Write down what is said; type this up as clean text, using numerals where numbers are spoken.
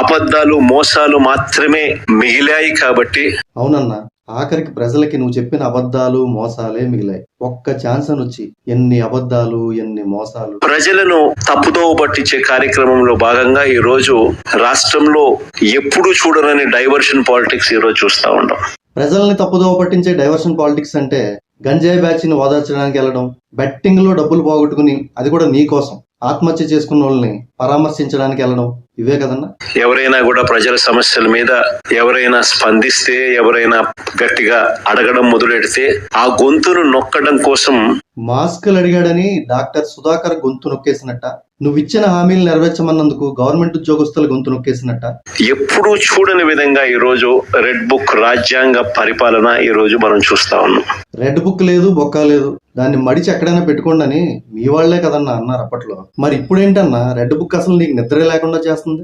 అబద్ధాలు మోసాలు మాత్రమే మిగిలాయి కాబట్టి. అవునన్నా, ఆఖరికి ప్రజలకి నువ్వు చెప్పిన అబద్ధాలు మోసాలే మిగిలాయి. ఒక్క ఛాన్స్ అని వచ్చి ఎన్ని అబద్ధాలు ఎన్ని మోసాలు. ప్రజలను తప్పుదోవ పట్టించే కార్యక్రమంలో భాగంగా ఈ రోజు రాష్ట్రంలో ఎప్పుడు చూడనని డైవర్షన్ పాలిటిక్స్ ఈ రోజు చూస్తా ఉంటాం. ప్రజల్ని తప్పుదోవ పట్టించే డైవర్షన్ పాలిటిక్స్ అంటే గంజాయి బ్యాచ్ ని ఓదార్చడానికి వెళ్ళడం, బెట్టింగ్ లో డబ్బులు పోగొట్టుకుని అది కూడా నీ కోసం ఆత్మహత్య చేసుకున్న వాళ్ళని పరామర్శించడానికి వెళ్ళడం, ఇవే కదన్నా. ఎవరైనా కూడా ప్రజల సమస్యల మీద ఎవరైనా స్పందిస్తే, ఎవరైనా గట్టిగా అడగడం మొదలెడితే ఆ గొంతును నొక్కడం కోసం మాస్కులు అడిగాడని డాక్టర్ సుధాకర్ గొంతు నొక్కేసినట్ట, నువ్వు ఇచ్చిన హామీలు నెరవేర్చమన్నందుకు గవర్నమెంట్ ఉద్యోగస్తుల గొంతు నొక్కేసినట్ట. ఎప్పుడూ చూడని విధంగా ఈ రోజు రెడ్ బుక్ రాజ్యాంగ పరిపాలన ఈ రోజు మనం చూస్తా ఉన్నాం. రెడ్ బుక్ లేదు, బొక్క లేదు, దాన్ని మడిచి ఎక్కడైనా పెట్టుకోండి అని మీ వాళ్లే కదన్నా అన్నారు అప్పట్లో. మరి ఇప్పుడేంటన్నా రెడ్ బుక్ అసలు నీకు నిద్ర లేకుండా చేస్తుంది?